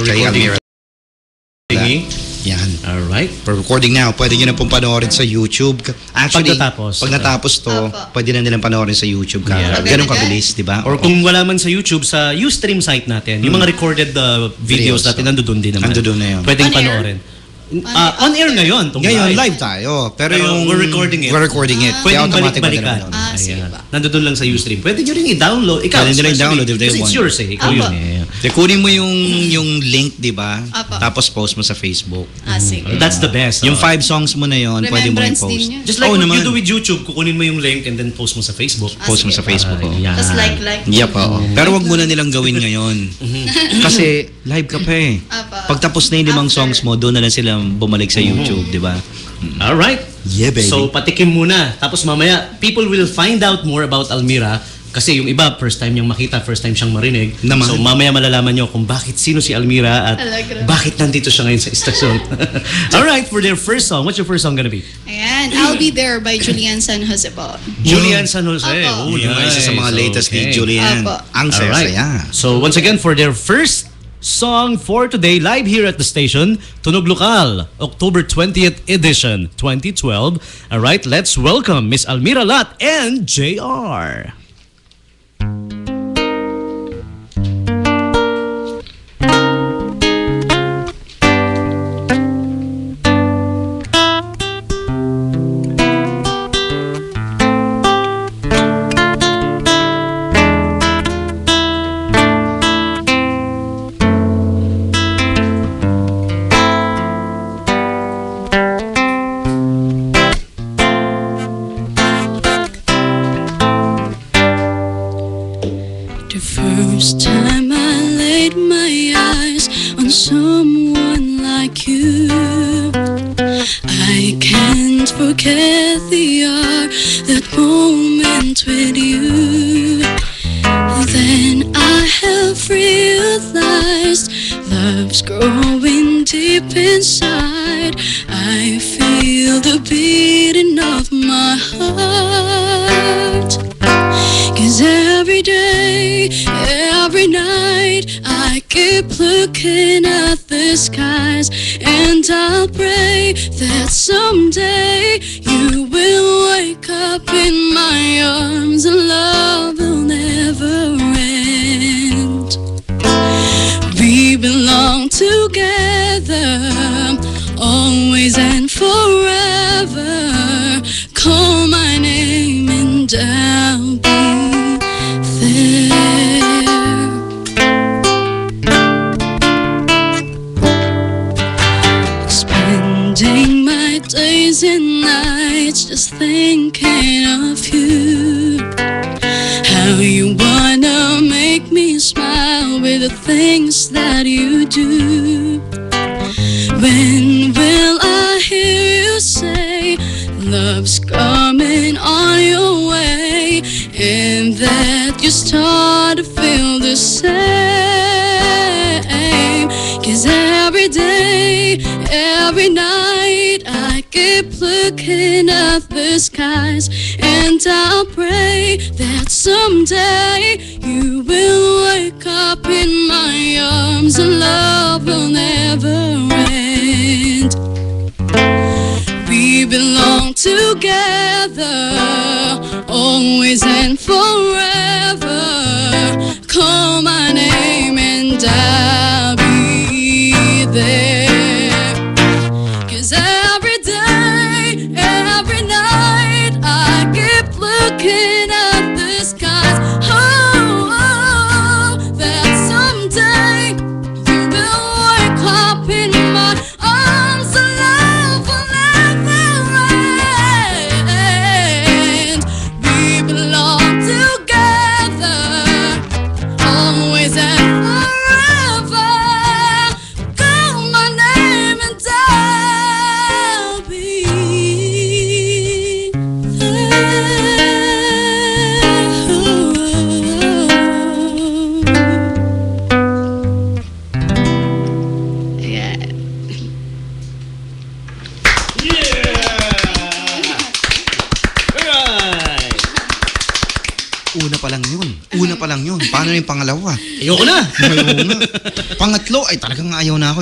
kay Almira. Yan. Alright. For recording now, pwede nyo na pong panoorin sa YouTube. Actually, pag natapos to, pwede na nilang panoorin sa YouTube. Ganun kabilis, di ba? Or kung wala man sa YouTube, sa Ustream site natin, yung mga recorded videos natin, nandoon din naman. Nandoon na yun. Pwedeng panoorin. On air ngayon. Ngayon, live tayo. Pero yung we're recording it. Pwedeng balik-balikan. Nandun lang sa Ustream. Pwede nyo rin i-download. Pwede nyo rin i-download if they want. It's yours eh. Ikaw yun eh. Kunin mo yung link, di ba? Tapos post mo sa Facebook. Sige. That's the best. Yung 5 songs mo na yun, pwede mo i-post. Just like what you do with YouTube, kukunin mo yung link and then post mo sa Facebook. Post mo sa Facebook. Tapos like. Yep, pero wag mo na nilang gawin ngayon. Kasi live ka pa eh. Pag tapos na yung 5 songs mo, doon na lang sila bumalik sa YouTube, di ba? Alright. Yeah, baby. So, patikim muna. Tapos mamaya, people will find out more about Almira kasi yung iba, first time niyang makita, first time siyang marinig. So, mamaya malalaman niyo kung sino si Almira at bakit nandito siya ngayon sa istasyon. Alright, for their first song, what's your first song gonna be? Ayan, I'll Be There by Julian San Jose po. Julian San Jose. Oh, yung isa sa mga latest ni Julian. Ang saya-saya. So, once again, for their first song for today, live here at the station, Tunog Lokal, October 20th edition, 2012. Alright, let's welcome Miss Almira Lat and JR. The first time I laid my eyes on someone like you, I can't forget the hour, that moment with you. Then I have realized love's growing deep inside. I feel the beating of my heart. 'Cause every day, every night, I keep looking at the skies, and I'll pray that someday you will wake up in my arms and love will never end. We belong together, always and forever. Call my name and I'll be there. Spending my days and nights just thinking of you. How you wanna make me smile with the things that you do. When will I hear you say love's coming on your way, and that you start to feel the same? 'Cause every day, every night, I keep looking at the skies, and I'll pray that someday you will wake up in my arms and love will never end. We belong together, always and forever. Call my name and I'll be there. 'Cause every day, every night, I keep looking at the skies. Oh, that someday you will wake up in my arms and love will never end. We belong together, always and forever. pa lang yun. Paano yung pangalawa? Ayoko na. Ayaw na. Pangatlo ay talagang ayaw na ako.